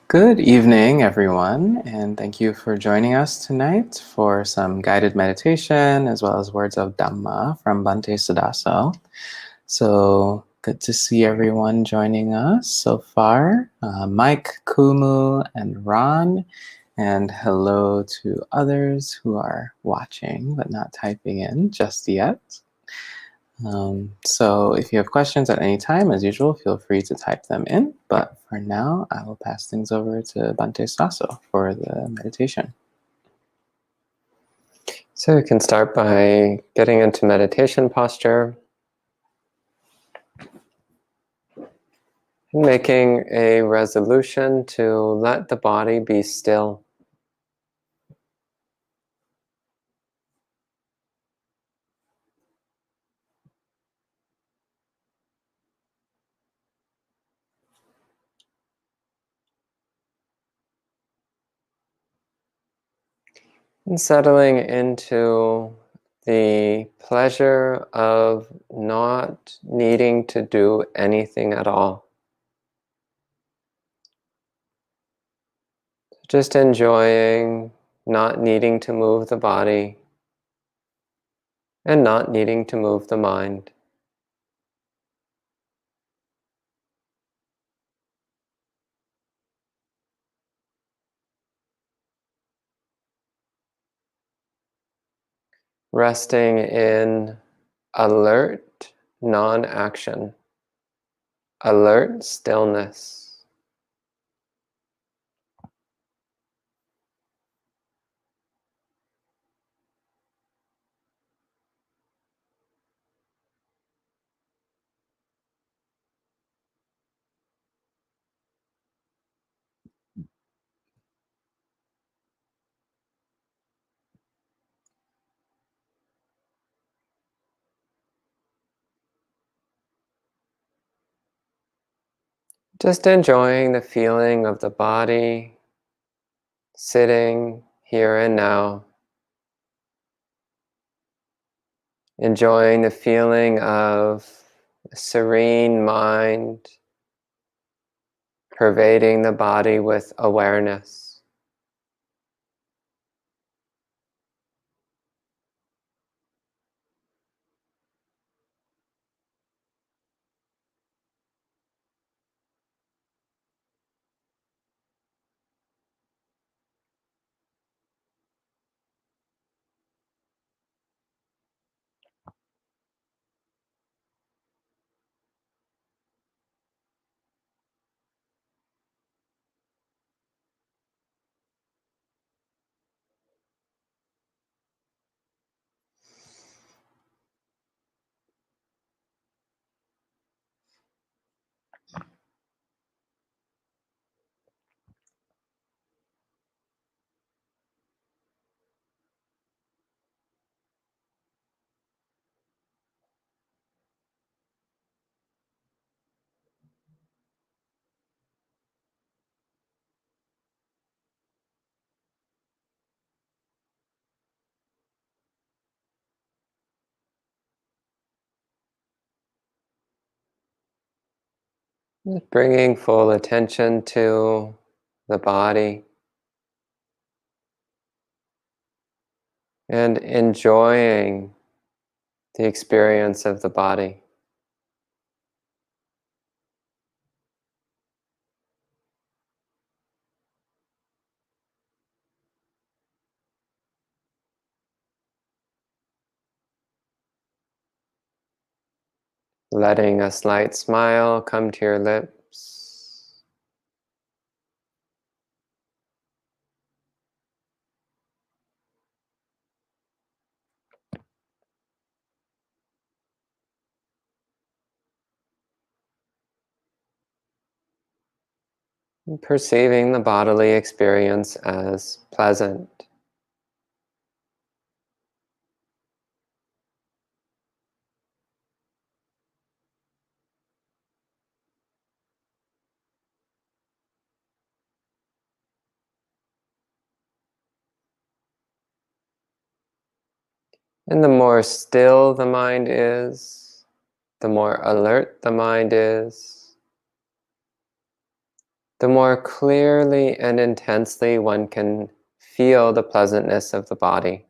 Good evening, everyone, and thank you for joining us tonight for some guided meditation as well as words of Dhamma from Bhante Suddhaso. So good to see everyone joining us so far. Mike, Kumu, and Ron, and hello to others who are watching but not typing in just yet. So if you have questions at any time, as usual, feel free to type them in. But for now, I will pass things over to Bhante Sasso for the meditation. So you can start by getting into meditation posture and making a resolution to let the body be still. And settling into the pleasure of not needing to do anything at all. Just enjoying not needing to move the body and not needing to move the mind. Resting in alert non-action, alert stillness. Just enjoying the feeling of the body sitting here and now. Enjoying the feeling of a serene mind pervading the body with awareness. Bringing full attention to the body and enjoying the experience of the body. Letting a slight smile come to your lips. Perceiving the bodily experience as pleasant. And the more still the mind is, the more alert the mind is, the more clearly and intensely one can feel the pleasantness of the body.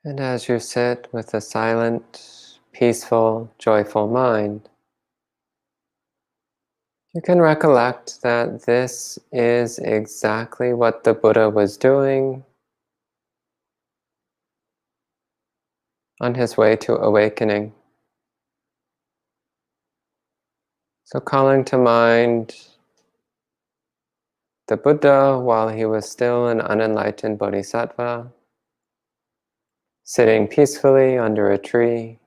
And as you sit with a silent, peaceful, joyful mind, you can recollect that this is exactly what the Buddha was doing on his way to awakening. So calling to mind the Buddha while he was still an unenlightened bodhisattva, sitting peacefully under a tree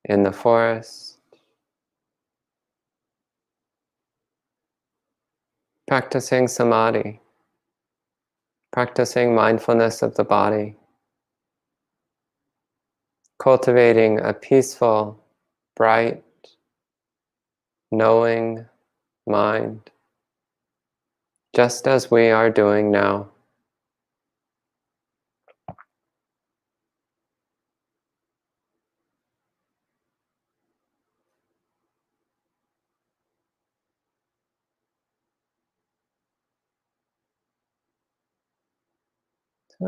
in the forest, practicing samadhi, practicing mindfulness of the body, cultivating a peaceful, bright, knowing mind, just as we are doing now.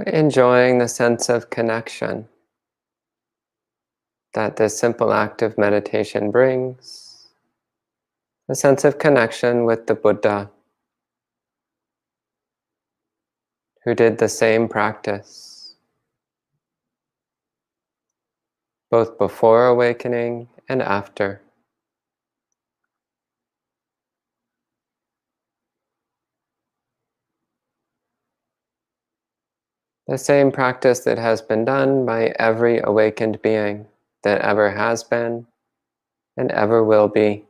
Enjoying the sense of connection that this simple act of meditation brings, a sense of connection with the Buddha, who did the same practice, both before awakening and after. The same practice that has been done by every awakened being that ever has been and ever will be.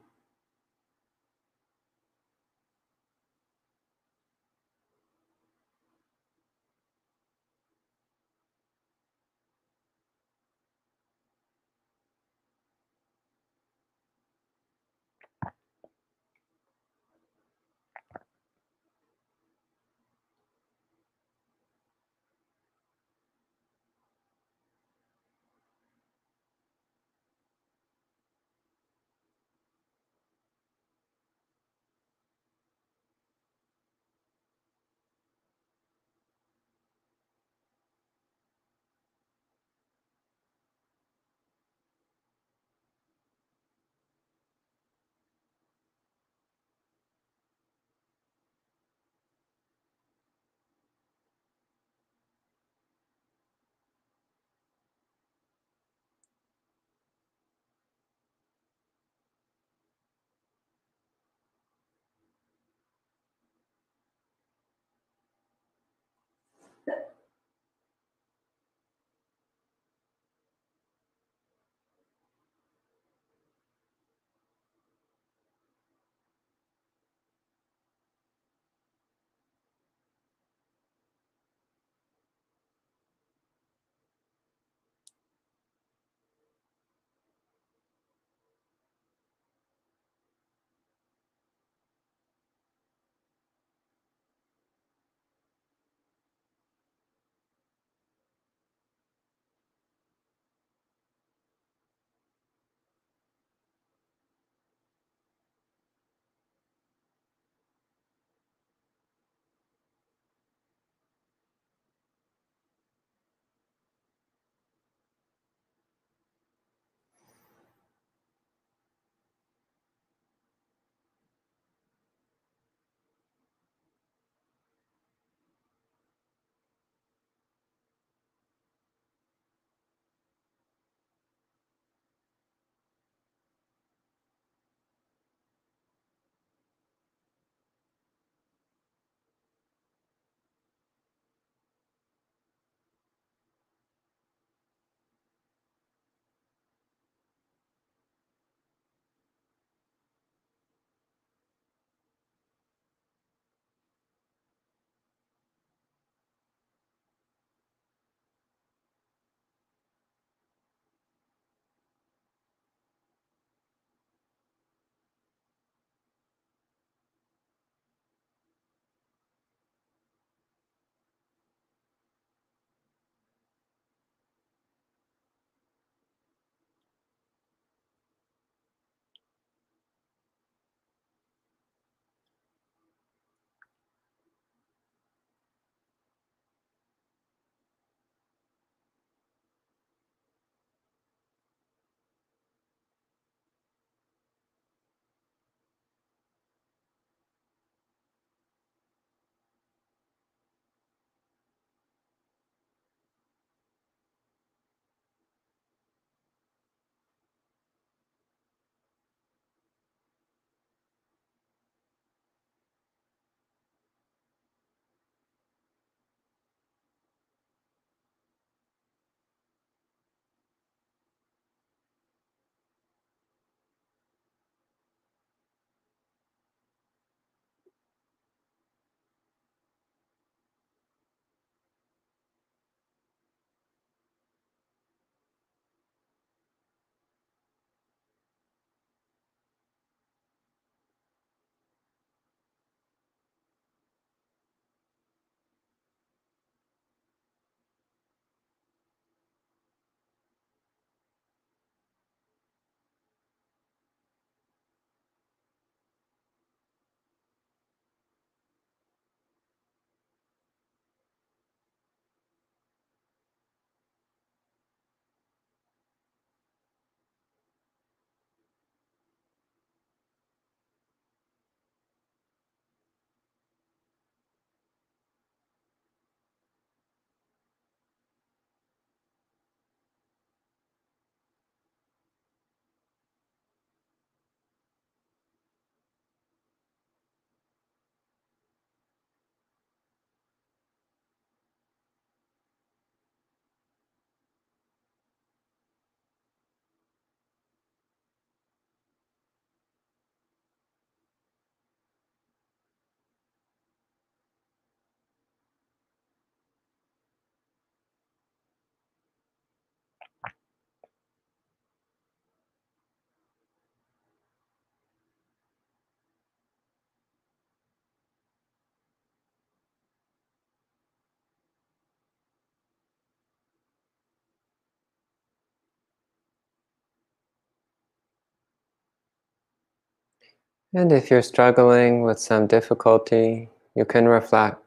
And if you're struggling with some difficulty, you can reflect.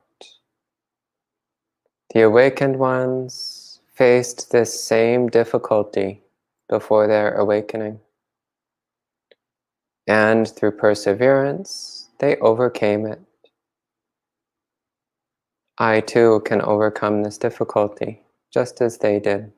The awakened ones faced this same difficulty before their awakening. And through perseverance, they overcame it. I too can overcome this difficulty, just as they did.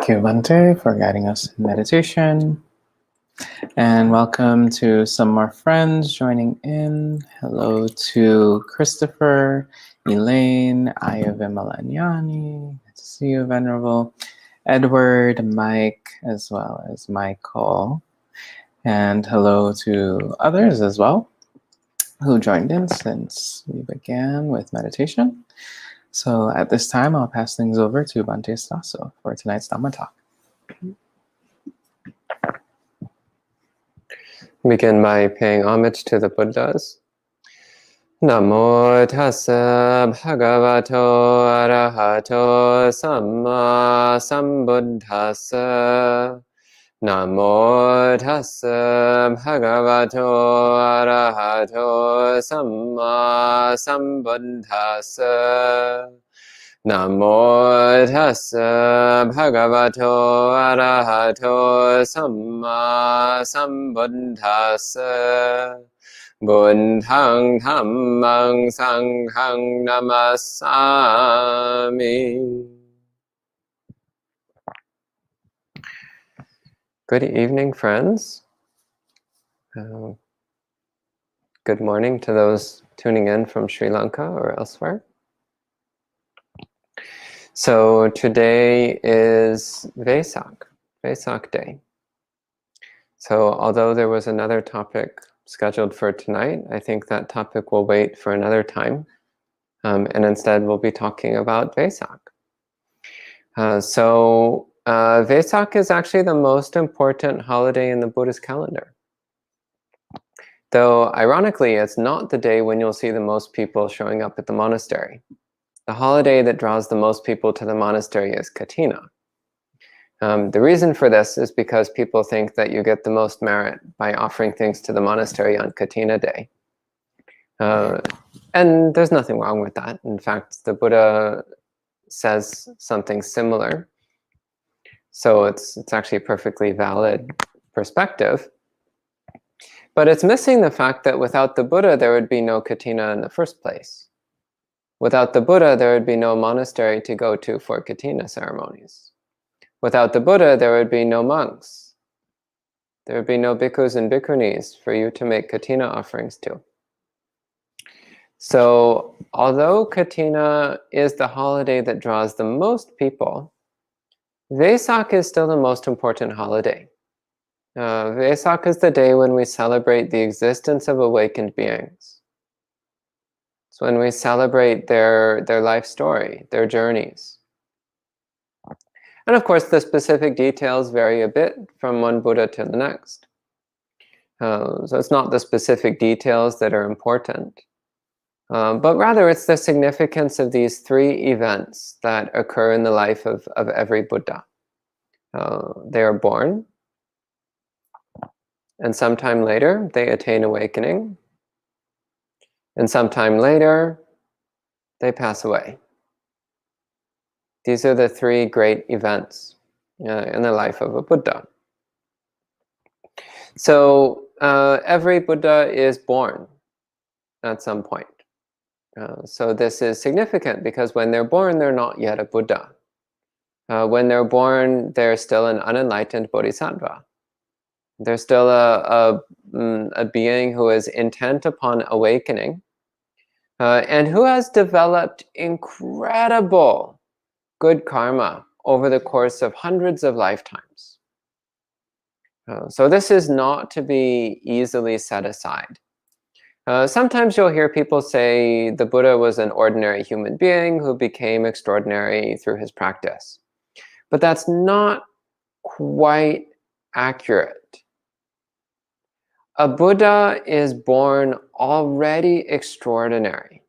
Thank you, Bhante, for guiding us in meditation. And welcome to some more friends joining in. Hello to Christopher, Elaine, Aya Vimalanyani. Good to see you, Venerable. Edward, Mike, as well as Michael. And hello to others as well who joined in since we began with meditation. So at this time, I'll pass things over to Bhante Suddhaso for tonight's Dhamma talk. Begin by paying homage to the Buddhas. Namo tassa bhagavato arahato samma sambuddhassa. Namo tassa bhagavato arahato samma sambuddhassa. Namo tassa bhagavato arahato samma sambuddhassa. Buddhang dhammang sanghang namasami. Good evening, friends. Good morning to those tuning in from Sri Lanka or elsewhere. So today is Vesak Day. So although there was another topic scheduled for tonight, I think that topic will wait for another time. And instead we'll be talking about Vesak. Vesak is actually the most important holiday in the Buddhist calendar. Though ironically, it's not the day when you'll see the most people showing up at the monastery. The holiday that draws the most people to the monastery is Katina. The reason for this is because people think that you get the most merit by offering things to the monastery on Katina Day. And there's nothing wrong with that. In fact, the Buddha says something similar. So it's actually a perfectly valid perspective. But it's missing the fact that without the Buddha, there would be no Katina in the first place. Without the Buddha, there would be no monastery to go to for Katina ceremonies. Without the Buddha, there would be no monks. There would be no bhikkhus and bhikkhunis for you to make Katina offerings to. So, although Katina is the holiday that draws the most people, Vesak is still the most important holiday. Vesak is the day when we celebrate the existence of awakened beings. It's when we celebrate their life story, their journeys. And of course, the specific details vary a bit from one Buddha to the next. So it's not the specific details that are important, but rather it's the significance of these three events that occur in the life of every Buddha. They are born, and sometime later they attain awakening, and sometime later they pass away. These are the three great events in the life of a Buddha. So every Buddha is born at some point. So this is significant because when they're born, they're not yet a Buddha. When they're born, they're still an unenlightened bodhisattva. They're still a being who is intent upon awakening and who has developed incredible good karma over the course of hundreds of lifetimes. So this is not to be easily set aside. Sometimes you'll hear people say the Buddha was an ordinary human being who became extraordinary through his practice. But that's not quite accurate. A Buddha is born already extraordinary.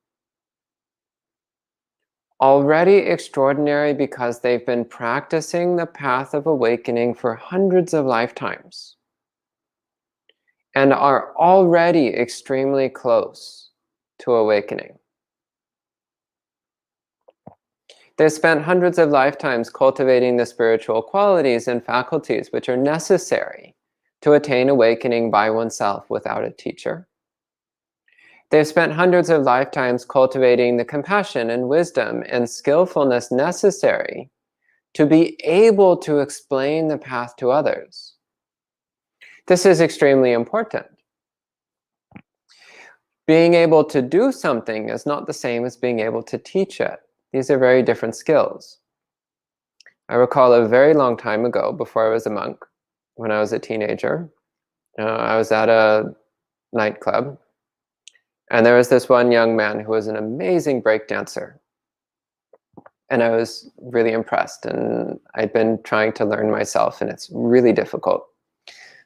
Already extraordinary because they've been practicing the path of awakening for hundreds of lifetimes and are already extremely close to awakening. They've spent hundreds of lifetimes cultivating the spiritual qualities and faculties which are necessary to attain awakening by oneself without a teacher. They've spent hundreds of lifetimes cultivating the compassion and wisdom and skillfulness necessary to be able to explain the path to others. This is extremely important. Being able to do something is not the same as being able to teach it. These are very different skills. I recall a very long time ago, before I was a monk, when I was a teenager, I was at a nightclub, and there was this one young man who was an amazing breakdancer. And I was really impressed, and I'd been trying to learn myself, and it's really difficult.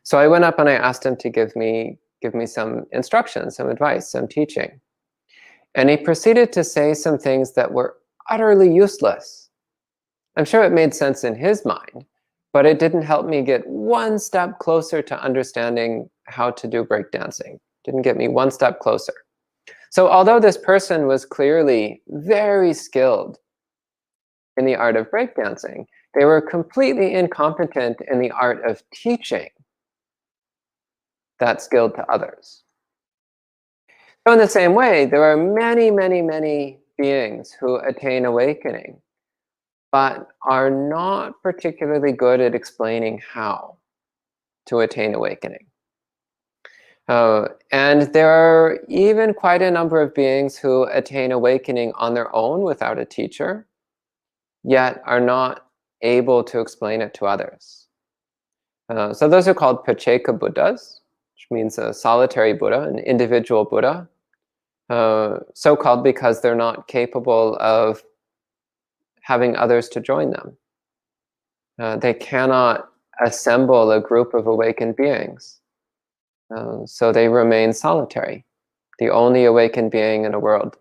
So I went up and I asked him to give me some instruction, some advice, some teaching. And he proceeded to say some things that were utterly useless. I'm sure it made sense in his mind, but it didn't help me get one step closer to understanding how to do breakdancing. Didn't get me one step closer. So although this person was clearly very skilled in the art of breakdancing, they were completely incompetent in the art of teaching that skill to others. So in the same way, there are many, many, many beings who attain awakening, but are not particularly good at explaining how to attain awakening. And there are even quite a number of beings who attain awakening on their own without a teacher, yet are not able to explain it to others. So those are called Pacceka Buddhas, which means a solitary Buddha, an individual Buddha, so called because they're not capable of having others to join them. They cannot assemble a group of awakened beings. So they remain solitary, the only awakened being in a world,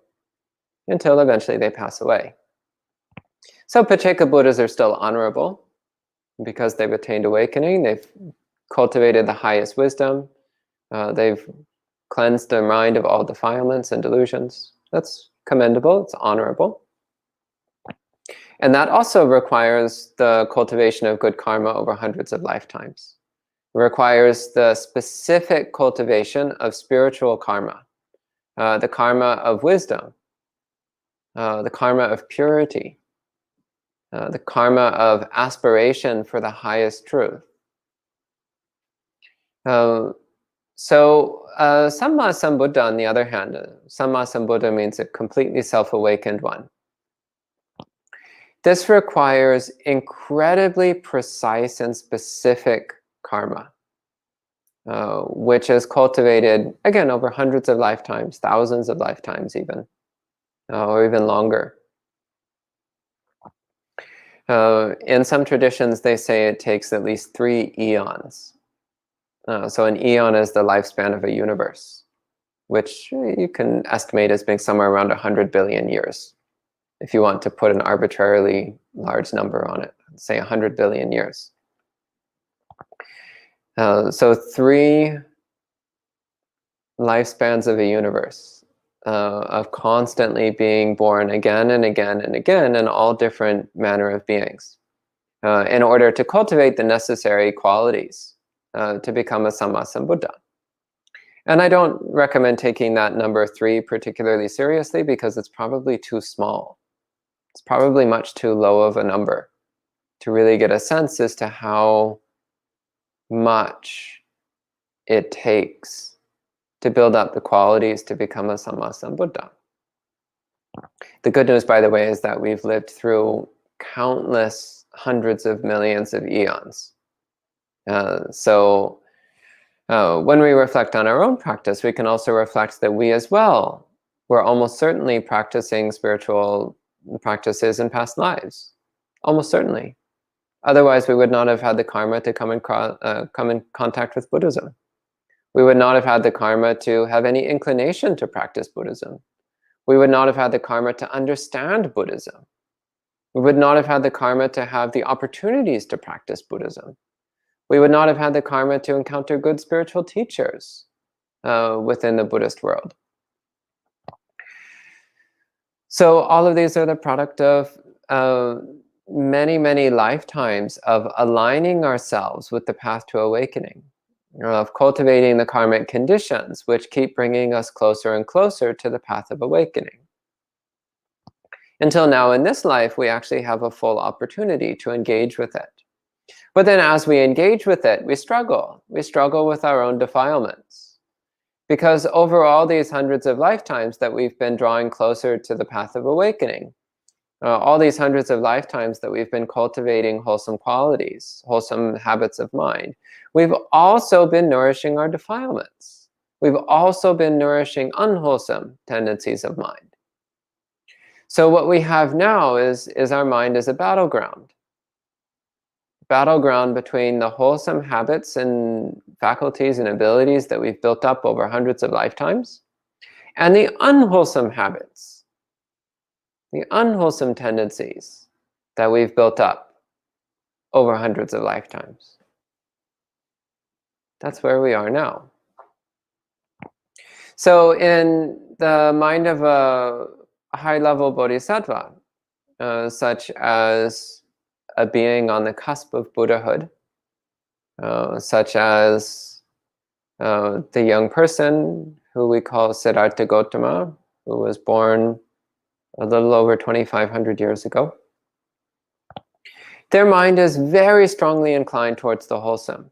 until eventually they pass away. So Pacceka Buddhas are still honorable because they've attained awakening. They've cultivated the highest wisdom. They've cleansed their mind of all defilements and delusions. That's commendable. It's honorable. And that also requires the cultivation of good karma over hundreds of lifetimes. It requires the specific cultivation of spiritual karma, the karma of wisdom, the karma of purity, the karma of aspiration for the highest truth. So Samma Sambuddha, on the other hand, Samma Sambuddha means a completely self-awakened one. This requires incredibly precise and specific karma, which is cultivated, again, over hundreds of lifetimes, thousands of lifetimes even, or even longer. In some traditions, they say it takes at least 3 eons. So an eon is the lifespan of a universe, which you can estimate as being somewhere around 100 billion years. If you want to put an arbitrarily large number on it, say 100 billion years. So 3 lifespans of a universe, of constantly being born again and again and again in all different manner of beings, in order to cultivate the necessary qualities to become a Samma Sambuddha. And I don't recommend taking that number 3 particularly seriously because it's probably too small. It's probably much too low of a number to really get a sense as to how much it takes to build up the qualities to become a Samma Sambuddha. The good news, by the way, is that we've lived through countless hundreds of millions of eons. So when we reflect on our own practice, we can also reflect that we as well were almost certainly practicing spiritual practices in past lives. Almost certainly. Otherwise, we would not have had the karma to come in contact with Buddhism. We would not have had the karma to have any inclination to practice Buddhism. We would not have had the karma to understand Buddhism. We would not have had the karma to have the opportunities to practice Buddhism. We would not have had the karma to encounter good spiritual teachers within the Buddhist world. So all of these are the product of many, many lifetimes of aligning ourselves with the path to awakening, of cultivating the karmic conditions which keep bringing us closer and closer to the path of awakening. Until now in this life, we actually have a full opportunity to engage with it. But then as we engage with it, we struggle. We struggle with our own defilements. Because over all these hundreds of lifetimes that we've been drawing closer to the path of awakening, all these hundreds of lifetimes that we've been cultivating wholesome qualities, wholesome habits of mind, we've also been nourishing our defilements. We've also been nourishing unwholesome tendencies of mind. So what we have now is our mind as a battleground. Battleground between the wholesome habits and faculties and abilities that we've built up over hundreds of lifetimes, and the unwholesome habits, the unwholesome tendencies that we've built up over hundreds of lifetimes. That's where we are now. So in the mind of a high-level bodhisattva, such as a being on the cusp of Buddhahood, such as the young person who we call Siddhartha Gautama, who was born a little over 2,500 years ago. Their mind is very strongly inclined towards the wholesome.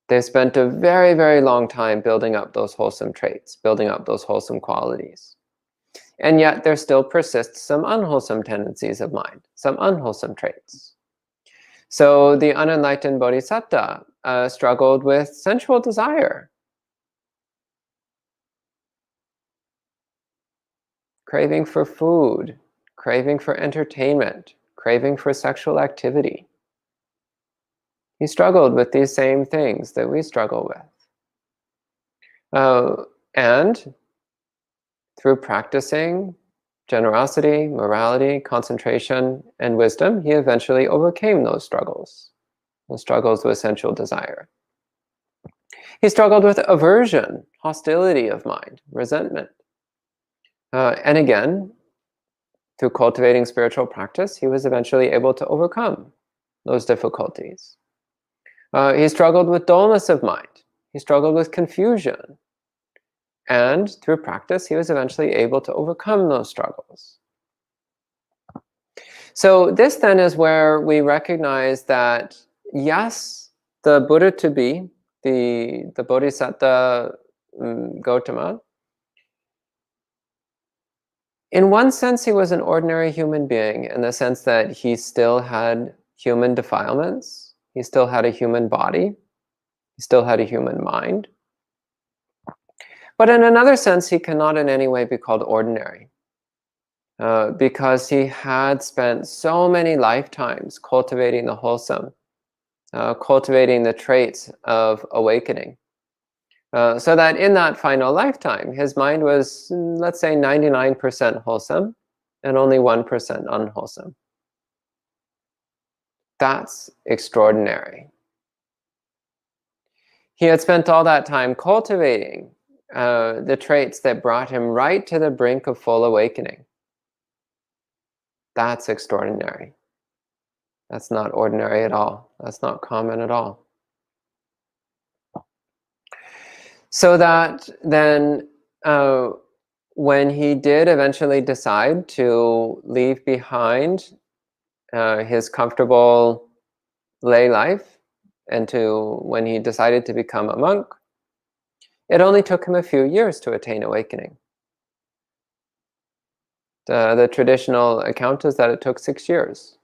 They spent a very, very long time building up those wholesome traits, building up those wholesome qualities. And yet there still persists some unwholesome tendencies of mind, some unwholesome traits. So the unenlightened bodhisattva struggled with sensual desire, craving for food, craving for entertainment, craving for sexual activity. He struggled with these same things that we struggle with. And through practicing generosity, morality, concentration, and wisdom, he eventually overcame those struggles with sensual desire. He struggled with aversion, hostility of mind, resentment. And again, through cultivating spiritual practice, he was eventually able to overcome those difficulties. He struggled with dullness of mind. He struggled with confusion. And through practice, he was eventually able to overcome those struggles. So this then is where we recognize that, yes, the Buddha-to-be, the Bodhisattva Gautama, in one sense, he was an ordinary human being in the sense that he still had human defilements. He still had a human body. He still had a human mind. But in another sense, he cannot in any way be called ordinary because he had spent so many lifetimes cultivating the wholesome, cultivating the traits of awakening. So that in that final lifetime, his mind was, let's say, 99% wholesome and only 1% unwholesome. That's extraordinary. He had spent all that time cultivating the traits that brought him right to the brink of full awakening. That's extraordinary. That's not ordinary at all. That's not common at all. So that then when he did eventually decide to leave behind his comfortable lay life and when he decided to become a monk, it only took him a few years to attain awakening. The traditional account is that it took 6 years.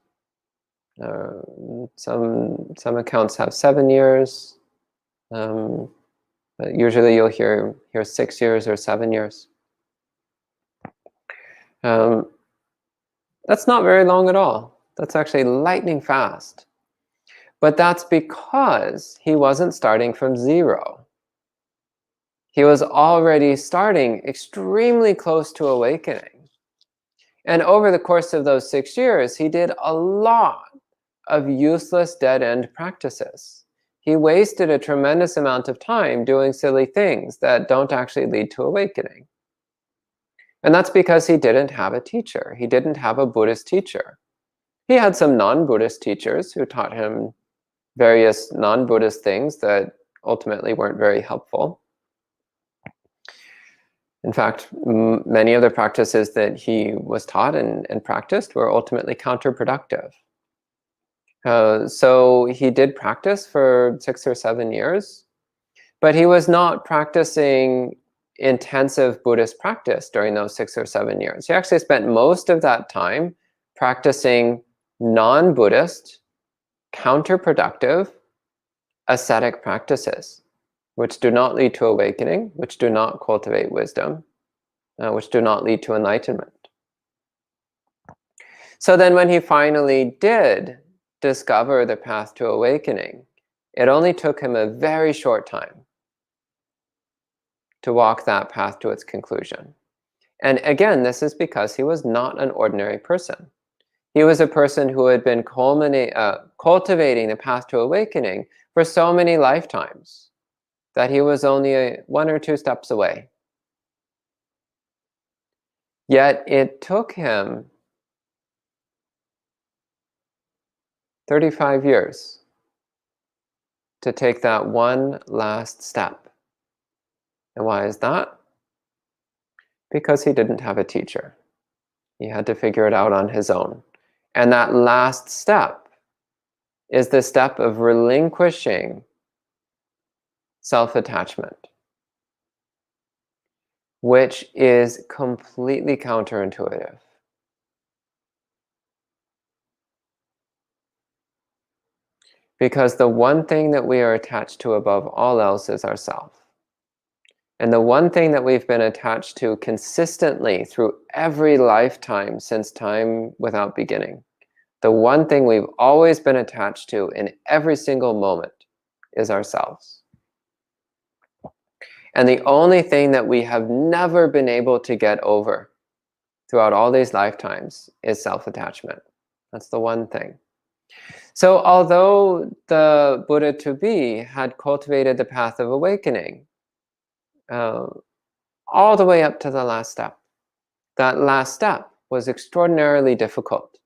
Some accounts have 7 years. But usually you'll hear 6 years or 7 years. That's not very long at all. That's actually lightning fast. But that's because he wasn't starting from zero. He was already starting extremely close to awakening. And over the course of those 6 years, he did a lot of useless dead-end practices. He wasted a tremendous amount of time doing silly things that don't actually lead to awakening. And that's because he didn't have a teacher. He didn't have a Buddhist teacher. He had some non-Buddhist teachers who taught him various non-Buddhist things that ultimately weren't very helpful. In fact, many of the practices that he was taught and practiced were ultimately counterproductive. So he did practice for 6 or 7 years, but he was not practicing intensive Buddhist practice during those 6 or 7 years. He actually spent most of that time practicing non-Buddhist, counterproductive, ascetic practices, which do not lead to awakening, which do not cultivate wisdom, which do not lead to enlightenment. So then when he finally did discover the path to awakening, it only took him a very short time to walk that path to its conclusion. And again, this is because he was not an ordinary person. He was a person who had been cultivating the path to awakening for so many lifetimes that he was only 1 or 2 steps away. Yet it took him 35 years to take that one last step. And why is that? Because he didn't have a teacher. He had to figure it out on his own. And that last step is the step of relinquishing self-attachment, which is completely counterintuitive. Because the one thing that we are attached to above all else is ourself. And the one thing that we've been attached to consistently through every lifetime since time without beginning, the one thing we've always been attached to in every single moment is ourselves. And the only thing that we have never been able to get over throughout all these lifetimes is self-attachment. That's the one thing. So although the Buddha-to-be had cultivated the path of awakening all the way up to the last step, that last step was extraordinarily difficult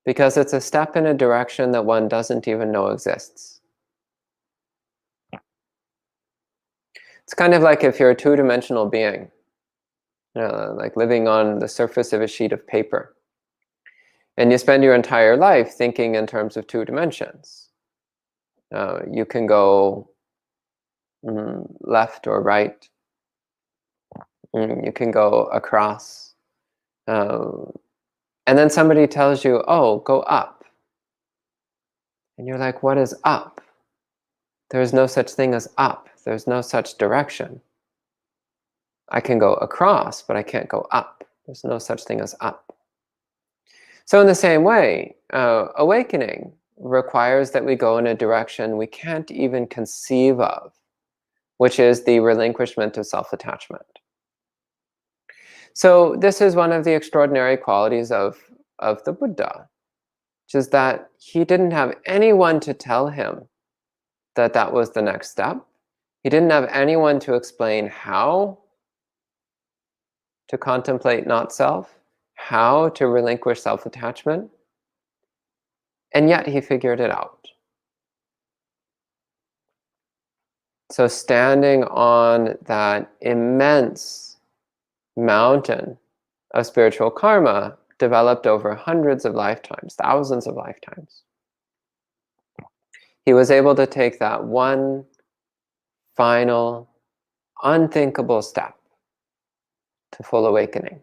because it's a step in a direction that one doesn't even know exists. It's kind of like if you're a two-dimensional being, like living on the surface of a sheet of paper. And you spend your entire life thinking in terms of 2 dimensions. You can go left or right. You can go across. And then somebody tells you, oh, go up. And you're like, what is up? There's no such thing as up. There's no such direction. I can go across, but I can't go up. There's no such thing as up. So in the same way, awakening requires that we go in a direction we can't even conceive of, which is the relinquishment of self-attachment. So this is one of the extraordinary qualities of the Buddha, which is that he didn't have anyone to tell him that that was the next step. He didn't have anyone to explain how to contemplate not self, how to relinquish self-attachment, and yet he figured it out. So standing on that immense mountain of spiritual karma developed over hundreds of lifetimes, thousands of lifetimes, he was able to take that one final, unthinkable step to full awakening.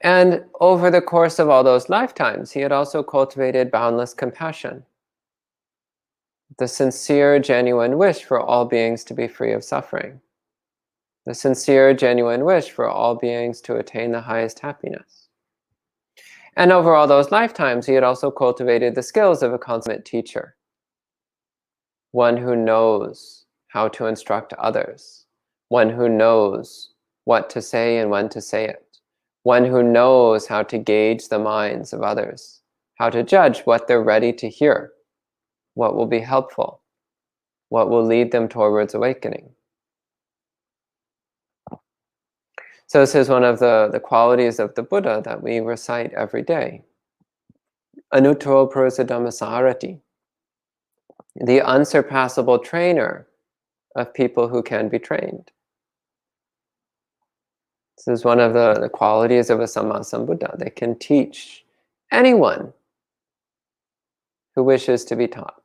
And over the course of all those lifetimes, he had also cultivated boundless compassion, the sincere, genuine wish for all beings to be free of suffering, the sincere, genuine wish for all beings to attain the highest happiness. And over all those lifetimes, he had also cultivated the skills of a consummate teacher, one who knows how to instruct others, one who knows what to say and when to say it, one who knows how to gauge the minds of others, how to judge what they're ready to hear, what will be helpful, what will lead them towards awakening. So this is one of the qualities of the Buddha that we recite every day. Anuttaro Prasadhammasarati. the unsurpassable trainer of people who can be trained. This is one of the qualities of a Samma Sambuddha. They can teach anyone who wishes to be taught.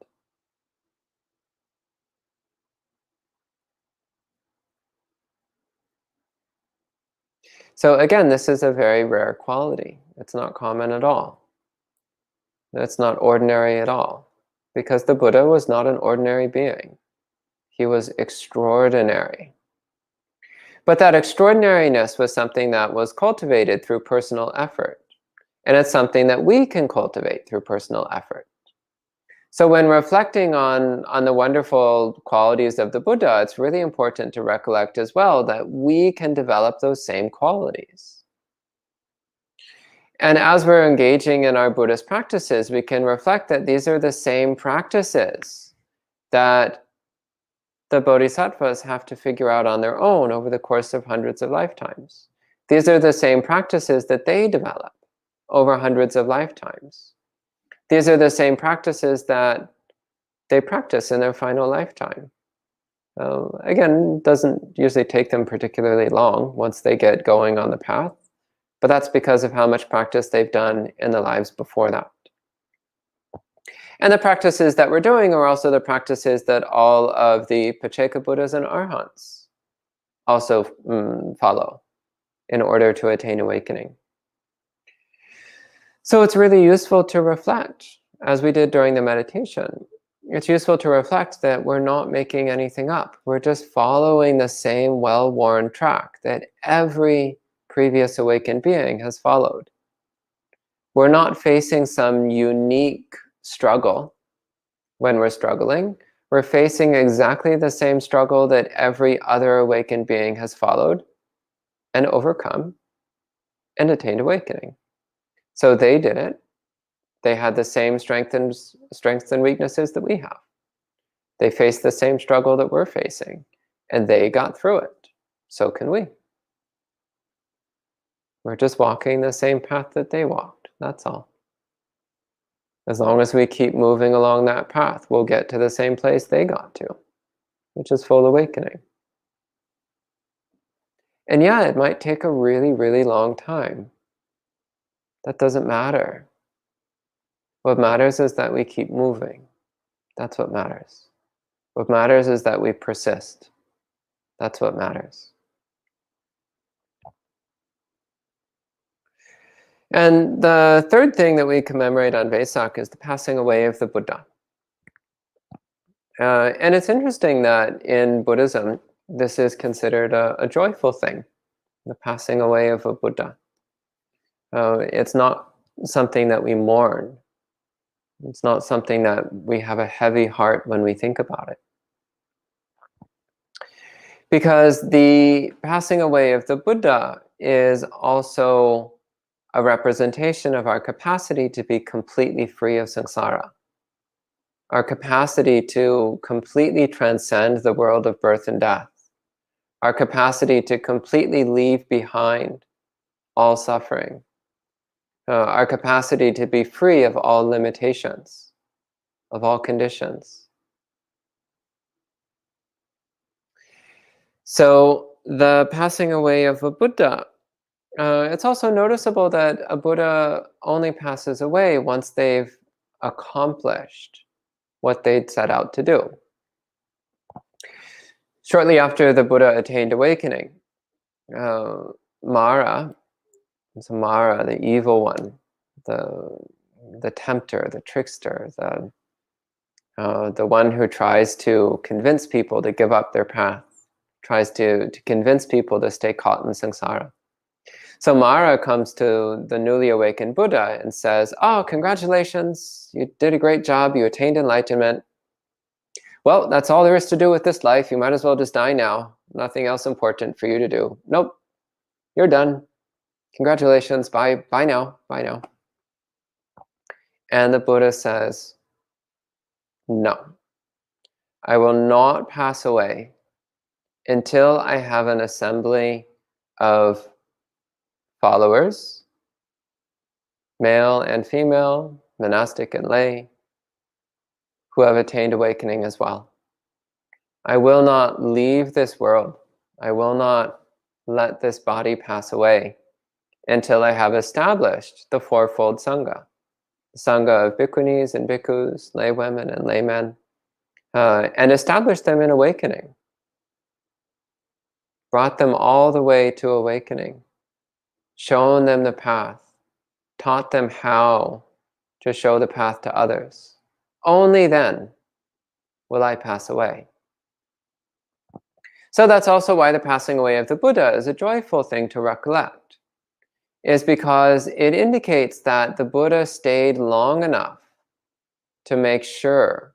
So again, this is a very rare quality. It's not common at all. It's not ordinary at all. Because the Buddha was not an ordinary being. He was extraordinary. But that extraordinariness was something that was cultivated through personal effort. And it's something that we can cultivate through personal effort. So when reflecting on the wonderful qualities of the Buddha, it's really important to recollect as well that we can develop those same qualities. And as we're engaging in our Buddhist practices, we can reflect that these are the same practices that the bodhisattvas have to figure out on their own over the course of hundreds of lifetimes. These are the same practices that they develop over hundreds of lifetimes. These are the same practices that they practice in their final lifetime. Again, it doesn't usually take them particularly long once they get going on the path, but that's because of how much practice they've done in the lives before that. And the practices that we're doing are also the practices that all of the Pacceka Buddhas and Arhants also follow in order to attain awakening. So it's really useful to reflect, as we did during the meditation. It's useful to reflect that we're not making anything up. We're just following the same well-worn track that every previous awakened being has followed. We're not facing some unique struggle when we're struggling. We're facing exactly the same struggle that every other awakened being has followed and overcome and attained awakening. So they did it. They had the same strengths and weaknesses that we have. They faced the same struggle that we're facing, and they got through it. So can we. We're just walking the same path that they walked. That's all. As long as we keep moving along that path, we'll get to the same place they got to, which is full awakening. And yeah, it might take a really, really long time. That doesn't matter. What matters is that we keep moving. That's what matters. What matters is that we persist. That's what matters. And the third thing that we commemorate on Vesak is the passing away of the Buddha. And it's interesting that in Buddhism, this is considered a joyful thing, the passing away of a Buddha. It's not something that we mourn. It's not something that we have a heavy heart when we think about it. Because the passing away of the Buddha is also a representation of our capacity to be completely free of samsara. Our capacity to completely transcend the world of birth and death. Our capacity to completely leave behind all suffering. Our capacity to be free of all limitations, of all conditions. So the passing away of a Buddha, it's also noticeable that a Buddha only passes away once they've accomplished what they'd set out to do. Shortly after the Buddha attained awakening, Mara, the evil one, the tempter, the trickster, the one who tries to convince people to give up their path, tries to convince people to stay caught in samsara. So Mara comes to the newly awakened Buddha and says, "Oh, congratulations, you did a great job, you attained enlightenment. Well, that's all there is to do with this life. You might as well just die now. Nothing else important for you to do. Nope, you're done. Congratulations, bye now, bye now." And the Buddha says, "No, I will not pass away until I have an assembly of followers, male and female, monastic and lay, who have attained awakening as well. I will not leave this world. I will not let this body pass away until I have established the fourfold Sangha. The Sangha of bhikkhunis and bhikkhus, laywomen and laymen, and established them in awakening. Brought them all the way to awakening. Shown them the path. Taught them how to show the path to others. Only then will I pass away. So that's also why the passing away of the Buddha is a joyful thing to recollect, is because it indicates that the Buddha stayed long enough to make sure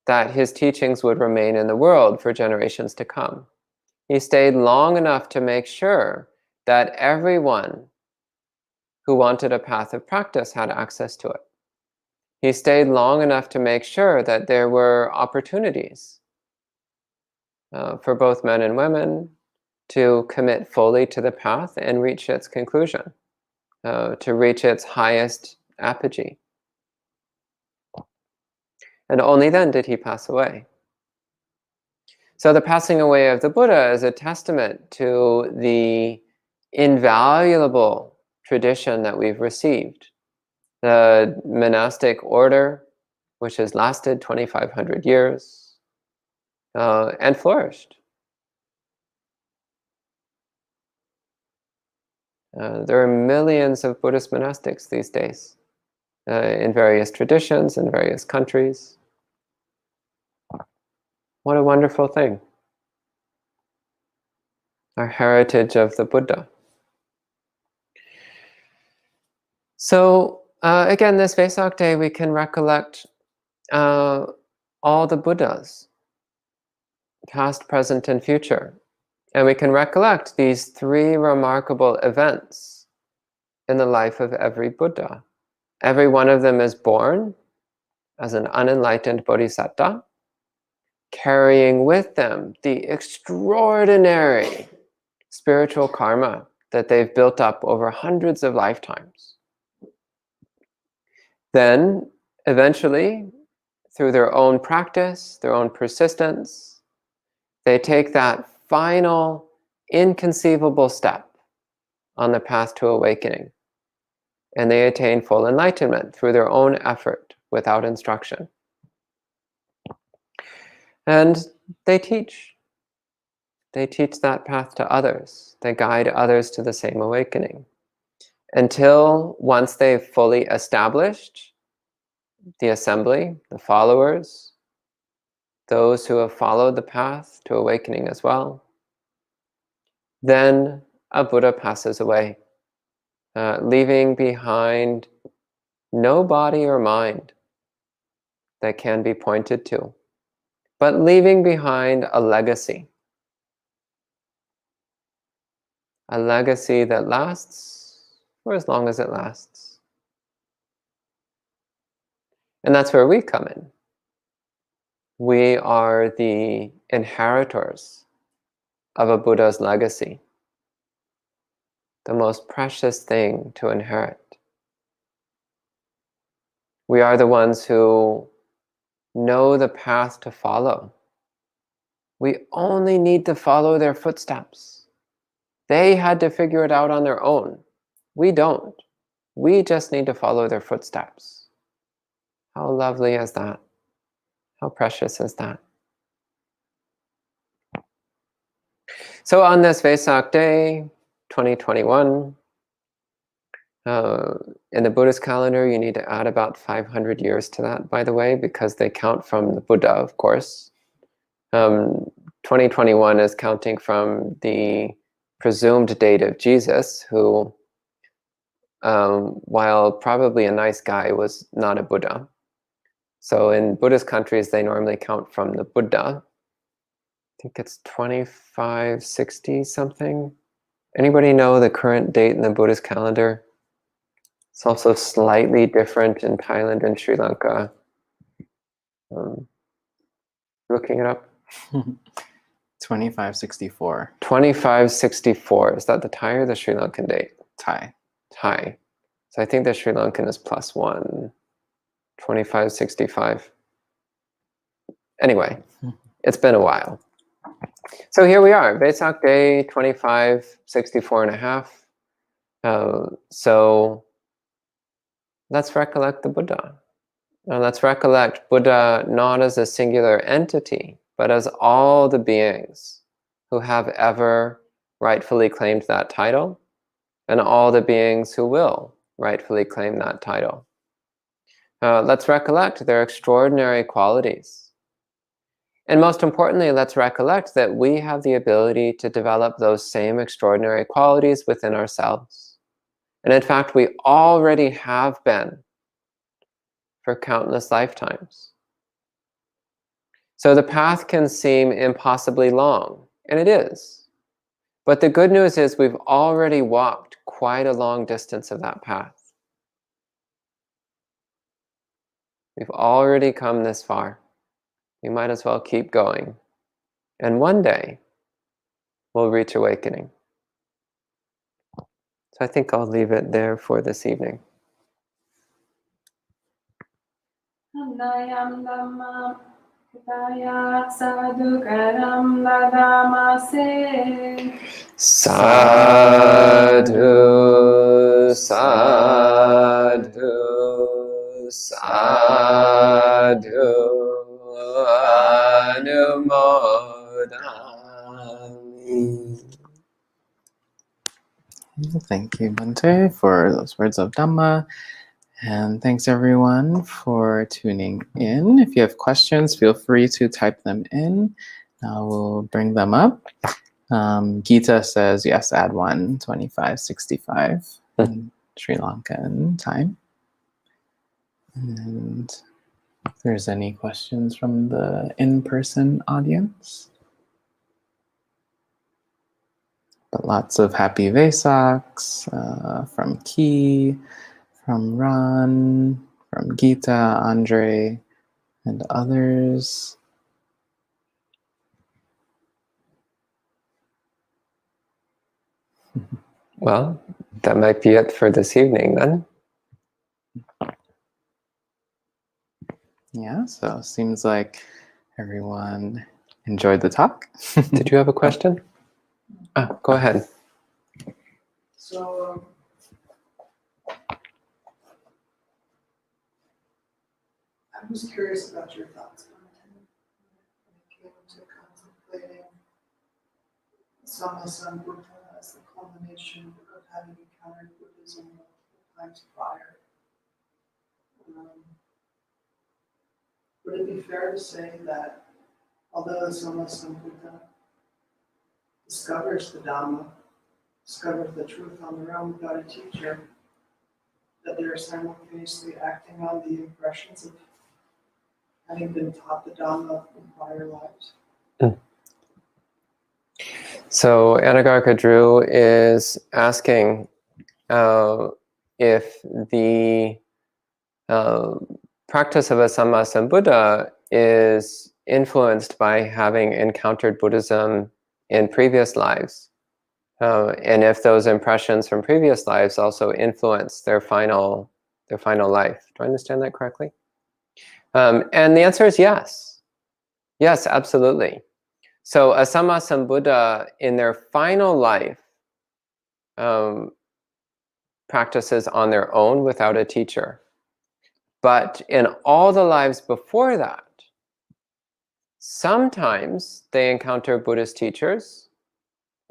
that his teachings would remain in the world for generations to come. He stayed long enough to make sure that everyone who wanted a path of practice had access to it. He stayed long enough to make sure that there were opportunities for both men and women to commit fully to the path and reach its conclusion, to reach its highest apogee. And only then did he pass away. So the passing away of the Buddha is a testament to the invaluable tradition that we've received. The monastic order, which has lasted 2,500 years and flourished. There are millions of Buddhist monastics these days in various traditions, in various countries. What a wonderful thing. Our heritage of the Buddha. So again, this Vesak day, we can recollect all the Buddhas, past, present, and future. And we can recollect these three remarkable events in the life of every Buddha. Every one of them is born as an unenlightened bodhisattva, carrying with them the extraordinary spiritual karma that they've built up over hundreds of lifetimes. Then, eventually, through their own practice, their own persistence, they take that final, inconceivable step on the path to awakening. And they attain full enlightenment through their own effort, without instruction. And they teach. They teach that path to others. They guide others to the same awakening. Until once they've fully established the assembly, the followers, those who have followed the path to awakening as well, then a Buddha passes away, leaving behind no body or mind that can be pointed to, but leaving behind a legacy. A legacy that lasts for as long as it lasts. And that's where we come in. We are the inheritors of a Buddha's legacy, the most precious thing to inherit. We are the ones who know the path to follow. We only need to follow their footsteps. They had to figure it out on their own. We don't. We just need to follow their footsteps. How lovely is that? How precious is that? So on this Vesak day, 2021, in the Buddhist calendar, you need to add about 500 years to that, by the way, because they count from the Buddha, of course. 2021 is counting from the presumed date of Jesus, who, while probably a nice guy, was not a Buddha. So in Buddhist countries, they normally count from the Buddha. I think it's 2560 something. Anybody know the current date in the Buddhist calendar? It's also slightly different in Thailand and Sri Lanka. Looking it up. 2564. 2564. Is that the Thai or the Sri Lankan date? Thai. Thai. So I think the Sri Lankan is +1. 2565. Anyway, it's been a while. So here we are, Vesak day 2564 and a half. So let's recollect the Buddha. Let's recollect Buddha not as a singular entity, but as all the beings who have ever rightfully claimed that title, and all the beings who will rightfully claim that title. Let's recollect their extraordinary qualities. And most importantly, let's recollect that we have the ability to develop those same extraordinary qualities within ourselves. And in fact, we already have been for countless lifetimes. So the path can seem impossibly long, and it is. But the good news is we've already walked quite a long distance of that path. We've already come this far. We might as well keep going. And one day, we'll reach awakening. So I think I'll leave it there for this evening. Sadhu, sadhu, sadhu, anumodami. Thank you, Bhante, for those words of Dhamma. And thanks everyone for tuning in. If you have questions, feel free to type them in. We'll bring them up. Gita says, yes, add 2565 in Sri Lankan time. And if there's any questions from the in-person audience. But lots of happy Vesaks from Ki, from Ron, from Gita, Andre, and others. Well, that might be it for this evening then. Yeah, so seems like everyone enjoyed the talk. Did you have a question? Go ahead. So, I was curious about your thoughts on it when it came to contemplating Sammasambuddha Buddha as the culmination of having encountered Buddhism multiple times prior. Would it be fair to say that although the Sammasambuddha Buddha discovers the Dhamma, discovers the truth on their own without a teacher, that they are simultaneously acting on the impressions of having been taught the Dhamma in prior lives? So Anagarika Drew is asking if the practice of a Sammasambuddha is influenced by having encountered Buddhism in previous lives, and if those impressions from previous lives also influence their final life. Do I understand that correctly? And the answer is yes. Yes, absolutely. So a Sammasambuddha in their final life practices on their own without a teacher. But in all the lives before that, sometimes they encounter Buddhist teachers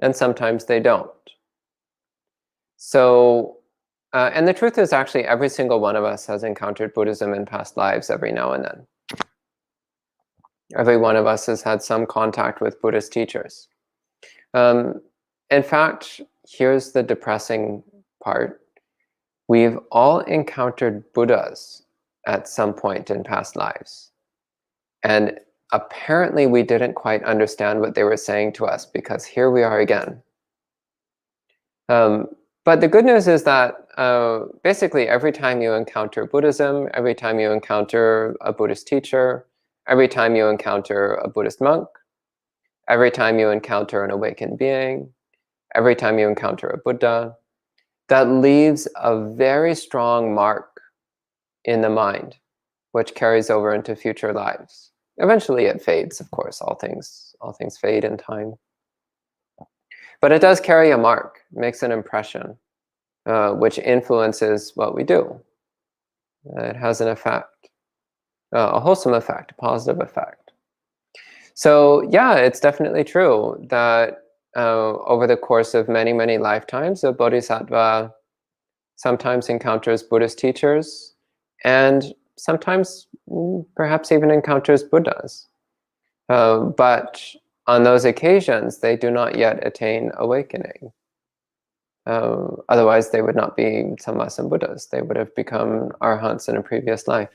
and sometimes they don't. So, and the truth is actually every single one of us has encountered Buddhism in past lives every now and then. Every one of us has had some contact with Buddhist teachers. In fact, here's the depressing part. We've all encountered Buddhas at some point in past lives. And apparently we didn't quite understand what they were saying to us because here we are again. But the good news is that basically every time you encounter Buddhism, every time you encounter a Buddhist teacher, every time you encounter a Buddhist monk, every time you encounter an awakened being, every time you encounter a Buddha, that leaves a very strong mark in the mind. which carries over into future lives. Eventually it fades, of course. All things fade in time. But it does carry a mark, makes an impression, which influences what we do. It has an effect, a wholesome effect, a positive effect. So yeah, it's definitely true that over the course of many, many lifetimes, a bodhisattva sometimes encounters Buddhist teachers and sometimes perhaps even encounters Buddhas. But on those occasions, they do not yet attain awakening. Otherwise, they would not be Sammasan Buddhas. They would have become arhants in a previous life.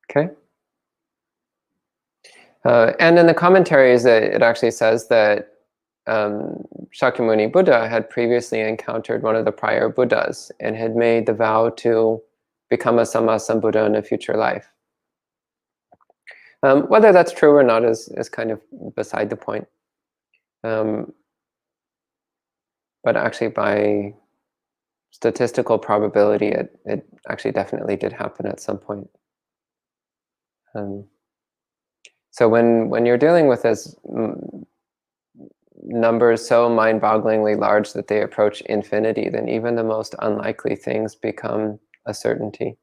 Okay? And in the commentaries, it actually says that Shakyamuni Buddha had previously encountered one of the prior Buddhas and had made the vow to become a Sammasan Buddha in a future life. Whether that's true or not is kind of beside the point. But actually, by statistical probability, it actually definitely did happen at some point. So when you're dealing with this numbers so mind-bogglingly large that they approach infinity, then even the most unlikely things become a certainty.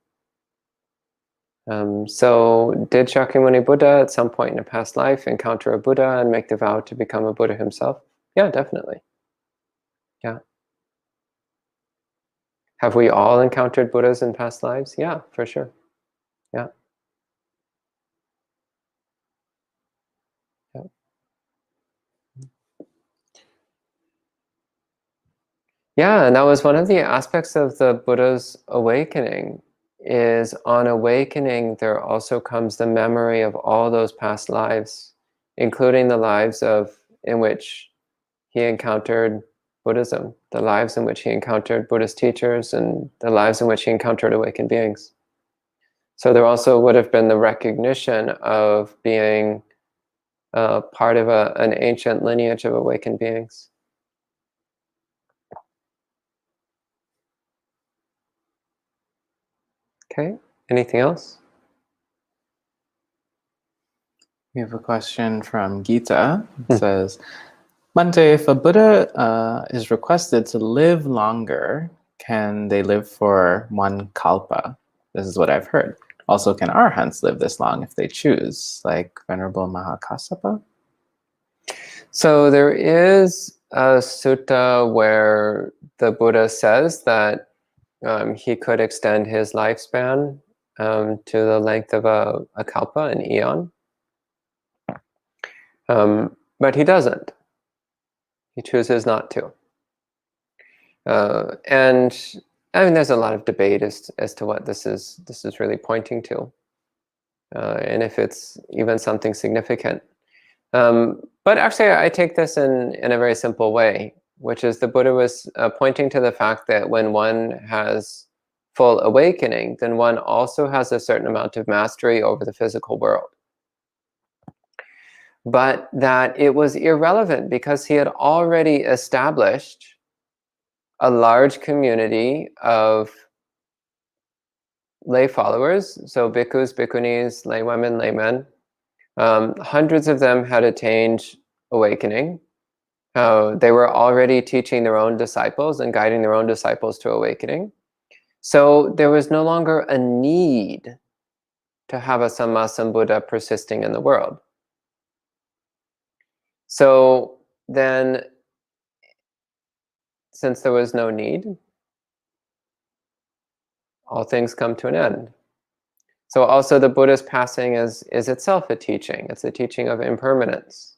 So did Shakyamuni Buddha at some point in a past life encounter a Buddha and make the vow to become a Buddha himself? Yeah, definitely. Yeah. Have we all encountered Buddhas in past lives? Yeah, for sure. Yeah. Yeah. Yeah, and that was one of the aspects of the Buddha's awakening, is on awakening there also comes the memory of all those past lives, including the lives in which he encountered Buddhism, the lives in which he encountered Buddhist teachers, and the lives in which he encountered awakened beings. So there also would have been the recognition of being part of an ancient lineage of awakened beings. Okay, anything else? We have a question from Gita. It says, Bhante, if a Buddha is requested to live longer, can they live for one kalpa? This is what I've heard. Also, can arhants live this long if they choose, like Venerable Mahakassapa? So there is a sutta where the Buddha says that he could extend his lifespan to the length of a kalpa, an eon. But he doesn't. He chooses not to. And I mean, there's a lot of debate as to what this is really pointing to, and if it's even something significant. But actually, I take this in a very simple way, which is the Buddha was pointing to the fact that when one has full awakening, then one also has a certain amount of mastery over the physical world. But that it was irrelevant because he had already established a large community of lay followers, so bhikkhus, bhikkhunis, lay women, laymen. Hundreds of them had attained awakening. They were already teaching their own disciples and guiding their own disciples to awakening. So there was no longer a need to have a Sammasambuddha persisting in the world. So then, since there was no need, all things come to an end. So also the Buddha's passing is itself a teaching. It's a teaching of impermanence.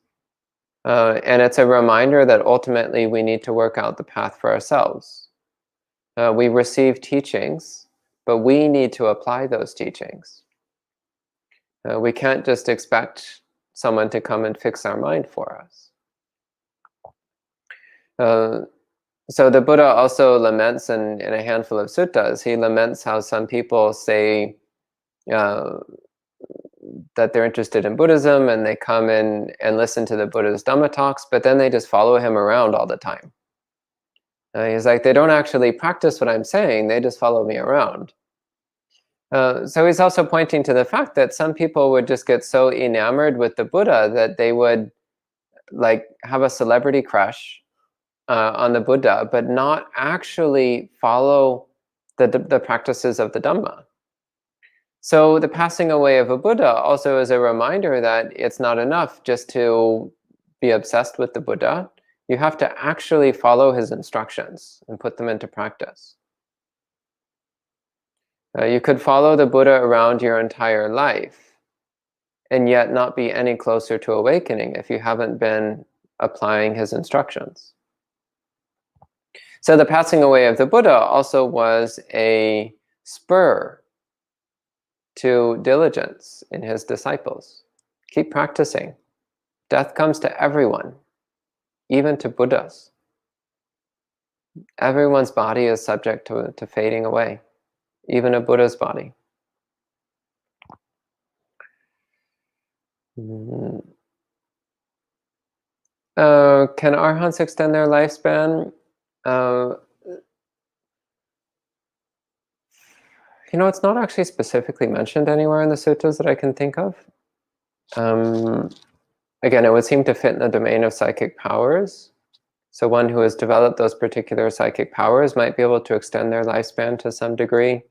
And it's a reminder that ultimately we need to work out the path for ourselves. We receive teachings, but we need to apply those teachings. We can't just expect someone to come and fix our mind for us. So the Buddha also laments in a handful of suttas, he laments how some people say that they're interested in Buddhism and they come in and listen to the Buddha's Dhamma talks, but then they just follow him around all the time. He's like, they don't actually practice what I'm saying, they just follow me around. So he's also pointing to the fact that some people would just get so enamored with the Buddha that they would like have a celebrity crush on the Buddha, but not actually follow the practices of the Dhamma. So the passing away of a Buddha also is a reminder that it's not enough just to be obsessed with the Buddha. You have to actually follow his instructions and put them into practice. You could follow the Buddha around your entire life and yet not be any closer to awakening if you haven't been applying his instructions. So the passing away of the Buddha also was a spur to diligence in his disciples. Keep practicing. Death comes to everyone, even to Buddhas. Everyone's body is subject to fading away, even a Buddha's body. Can arhants extend their lifespan? It's not actually specifically mentioned anywhere in the suttas that I can think of. Again, it would seem to fit in the domain of psychic powers. So one who has developed those particular psychic powers might be able to extend their lifespan to some degree.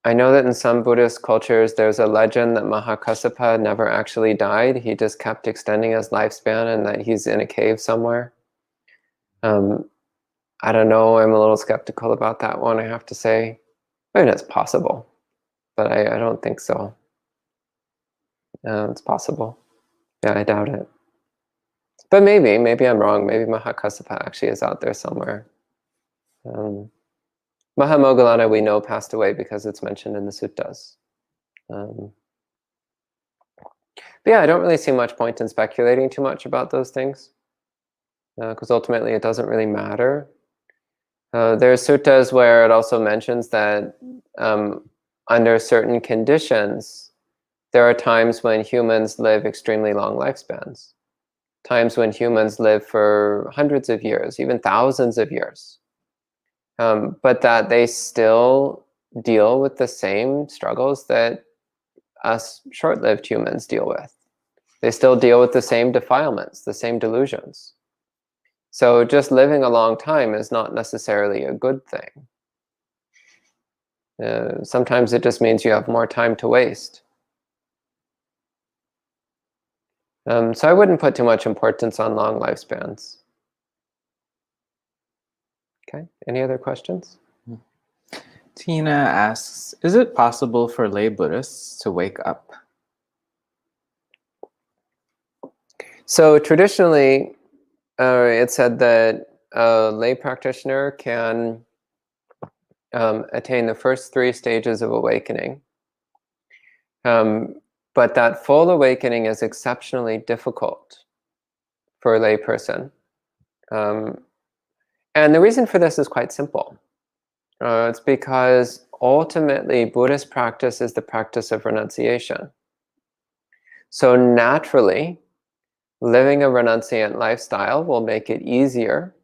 I know that in some Buddhist cultures, there's a legend that Mahakassapa never actually died. He just kept extending his lifespan and that he's in a cave somewhere. I don't know. I'm a little skeptical about that one, I have to say. I mean, it's possible, but I don't think so. It's possible. Yeah, I doubt it. But maybe I'm wrong. Maybe Mahakassapa actually is out there somewhere. Mahamoggallana, we know, passed away because it's mentioned in the suttas. But yeah, I don't really see much point in speculating too much about those things, because ultimately it doesn't really matter. There are suttas where it also mentions that under certain conditions, there are times when humans live extremely long lifespans. Times when humans live for hundreds of years, even thousands of years. But that they still deal with the same struggles that us short-lived humans deal with. They still deal with the same defilements, the same delusions. So just living a long time is not necessarily a good thing. Sometimes it just means you have more time to waste. So I wouldn't put too much importance on long lifespans. Okay, any other questions? Tina asks, is it possible for lay Buddhists to wake up? So traditionally, it's said that a lay practitioner can attain the first 3 stages of awakening. But that full awakening is exceptionally difficult for a lay person. And the reason for this is quite simple. It's because ultimately Buddhist practice is the practice of renunciation. So naturally, living a renunciant lifestyle will make it easier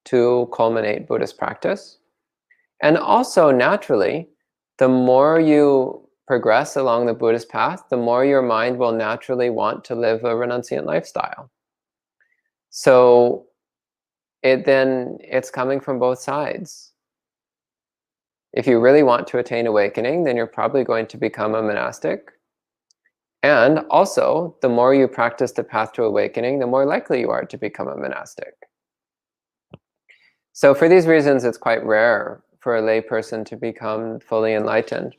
to culminate Buddhist practice. And also naturally, the more you progress along the Buddhist path, the more your mind will naturally want to live a renunciant lifestyle. So it's coming from both sides. If you really want to attain awakening, then you're probably going to become a monastic. And also, the more you practice the path to awakening, the more likely you are to become a monastic. So for these reasons, it's quite rare for a lay person to become fully enlightened.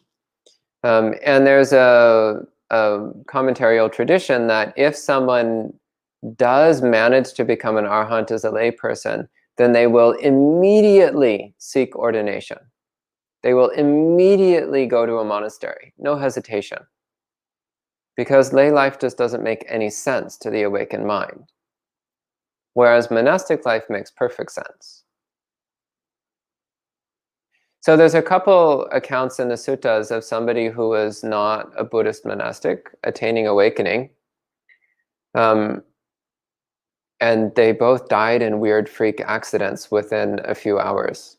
And there's a commentarial tradition that if someone does manage to become an arhat as a lay person, then they will immediately seek ordination. They will immediately go to a monastery, no hesitation. Because lay life just doesn't make any sense to the awakened mind. Whereas monastic life makes perfect sense. So there's a couple accounts in the suttas of somebody who was not a Buddhist monastic attaining awakening. and they both died in weird freak accidents within a few hours.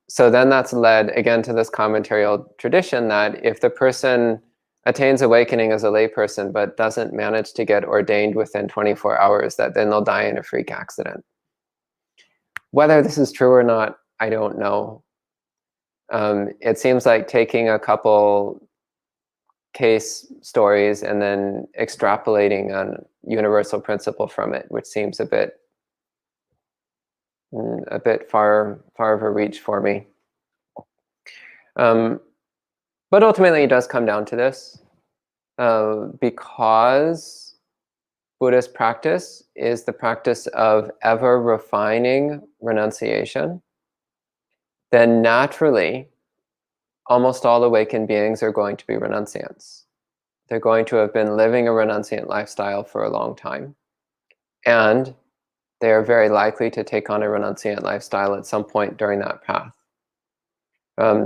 So then that's led again to this commentarial tradition that if the person attains awakening as a layperson but doesn't manage to get ordained within 24 hours, that then they'll die in a freak accident. Whether this is true or not, I don't know. It seems like taking a couple case stories and then extrapolating an universal principle from it, which seems a bit far of a reach for me. But ultimately it does come down to this, because Buddhist practice is the practice of ever refining renunciation, then naturally almost all awakened beings are going to be renunciants. They're going to have been living a renunciant lifestyle for a long time, and they are very likely to take on a renunciant lifestyle at some point during that path.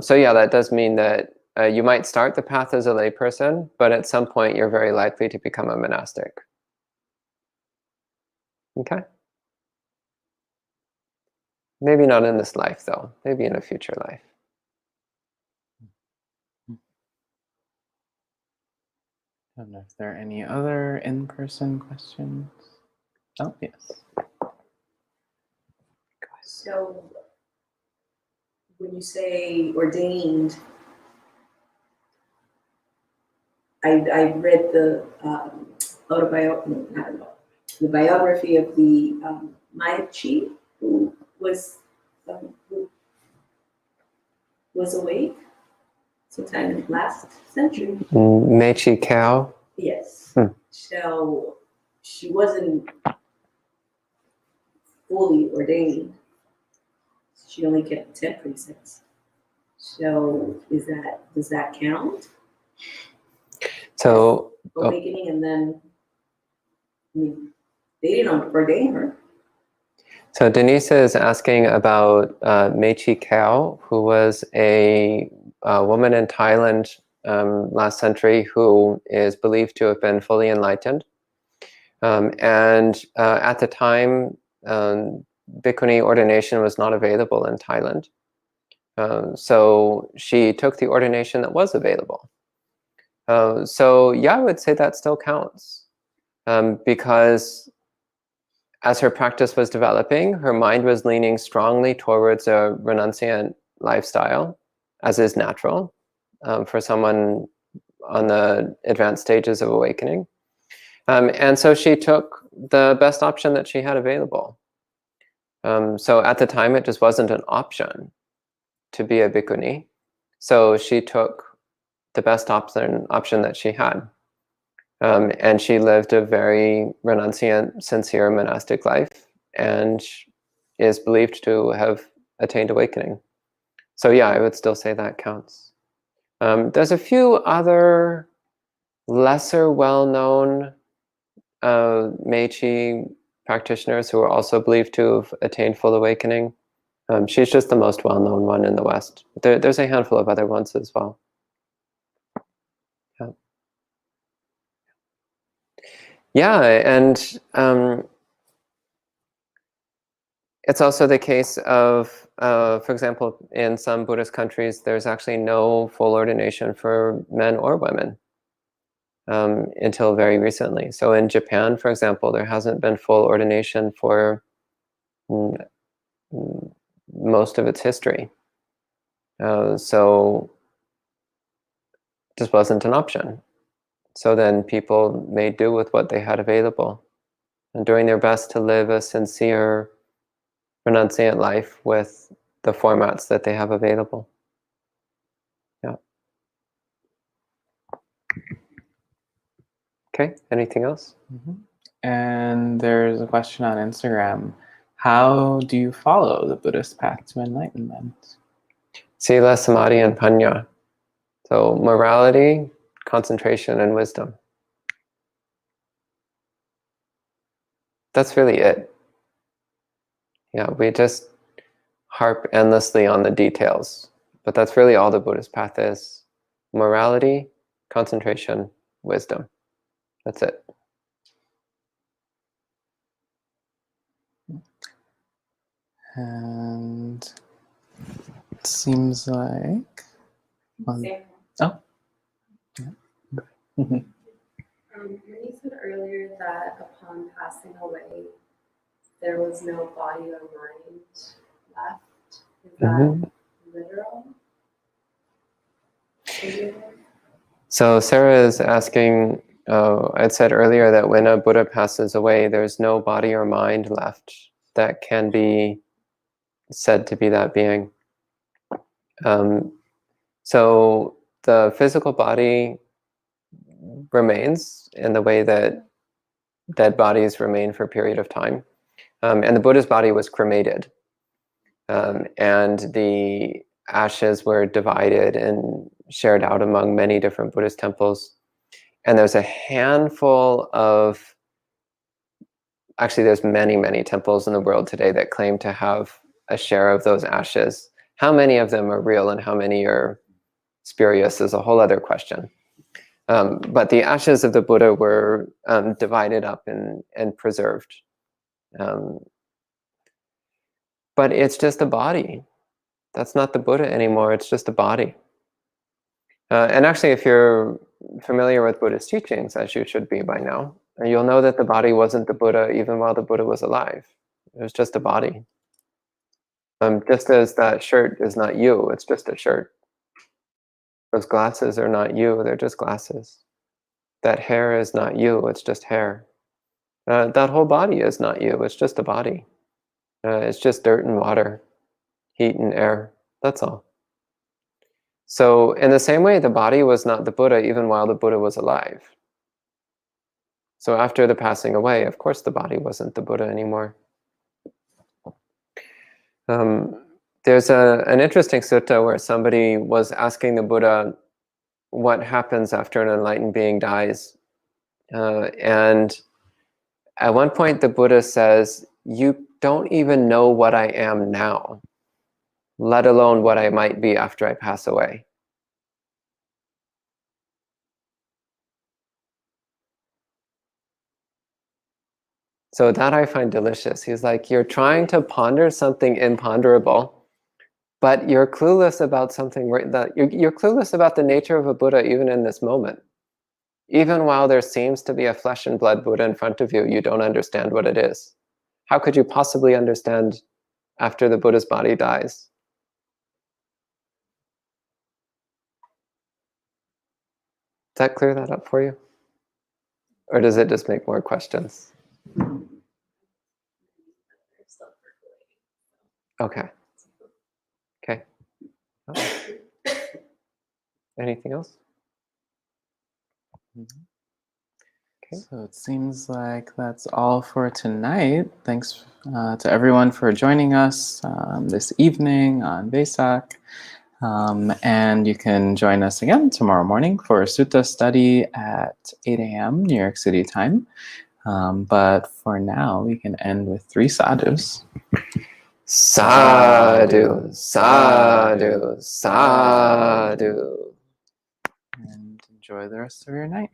So yeah, that does mean that you might start the path as a layperson, but at some point you're very likely to become a monastic. Okay? Maybe not in this life though, maybe in a future life. I don't know if there are any other in-person questions. Oh, yes. So when you say ordained, I read the the biography of the Maichi, who was awake sometime last century. Mechi Kao. Yes. Hmm. So she wasn't fully ordained. She only kept 10 precepts. So does that count? So Awakening, and then they didn't ordain her. So Denise is asking about Mechi Kao, who was a woman in Thailand last century who is believed to have been fully enlightened. And at the time, bhikkhuni ordination was not available in Thailand. So she took the ordination that was available. So yeah, I would say that still counts, because as her practice was developing, her mind was leaning strongly towards a renunciant lifestyle, as is natural for someone on the advanced stages of awakening. And so she took the best option that she had available. So at the time, it just wasn't an option to be a bhikkhuni. So she took the best option that she had. And she lived a very renunciant, sincere monastic life, and is believed to have attained awakening. So yeah, I would still say that counts. There's a few other lesser well-known Meiji practitioners who are also believed to have attained full awakening. She's just the most well-known one in the West. There's a handful of other ones as well. Yeah, and it's also the case of, for example, in some Buddhist countries, there's actually no full ordination for men or women until very recently. So in Japan, for example, there hasn't been full ordination for most of its history. So this wasn't an option. So then people made do with what they had available and doing their best to live a sincere renunciant life with the formats that they have available. Yeah. Okay, anything else? Mm-hmm. And there's a question on Instagram. How do you follow the Buddhist path to enlightenment? Sila, Samadhi, and Panya. So morality, concentration, and wisdom. That's really it. Yeah, we just harp endlessly on the details, but that's really all the Buddhist path is. Morality, concentration, wisdom. That's it. And it seems like, well, Sam, oh, when you said earlier that upon passing away, there was no body or mind left, is that literal? Figurative? So Sarah is asking, I'd said earlier that when a Buddha passes away, there's no body or mind left that can be said to be that being. So the physical body remains in the way that dead bodies remain for a period of time. And the Buddha's body was cremated. And the ashes were divided and shared out among many different Buddhist temples. And there's a handful of, actually there's many, many temples in the world today that claim to have a share of those ashes. How many of them are real and how many are spurious is a whole other question. But the ashes of the Buddha were divided up and preserved. But it's just a body. That's not the Buddha anymore, it's just a body. And actually, if you're familiar with Buddhist teachings, as you should be by now, you'll know that the body wasn't the Buddha even while the Buddha was alive. It was just a body. Just as that shirt is not you, it's just a shirt. Those glasses are not you, they're just glasses. That hair is not you, it's just hair. That whole body is not you, it's just a body. It's just dirt and water, heat and air, that's all. So in the same way, the body was not the Buddha even while the Buddha was alive. So after the passing away, of course the body wasn't the Buddha anymore. There's an interesting sutta where somebody was asking the Buddha what happens after an enlightened being dies. And at one point the Buddha says, "You don't even know what I am now, let alone what I might be after I pass away." So that I find delicious. He's like, you're trying to ponder something imponderable, but you're clueless about something that you're clueless about the nature of a Buddha even in this moment. Even while there seems to be a flesh and blood Buddha in front of you, you don't understand what it is. How could you possibly understand after the Buddha's body dies? Does that clear that up for you? Or does it just make more questions? Okay. Okay. Oh. Anything else? Okay. So it seems like that's all for tonight. Thanks to everyone for joining us this evening on Vesak. And you can join us again tomorrow morning for Sutta study at 8 a.m. New York City time. But for now, we can end with 3 sadhus. Sadhu, sadhu, sadhu. And enjoy the rest of your night.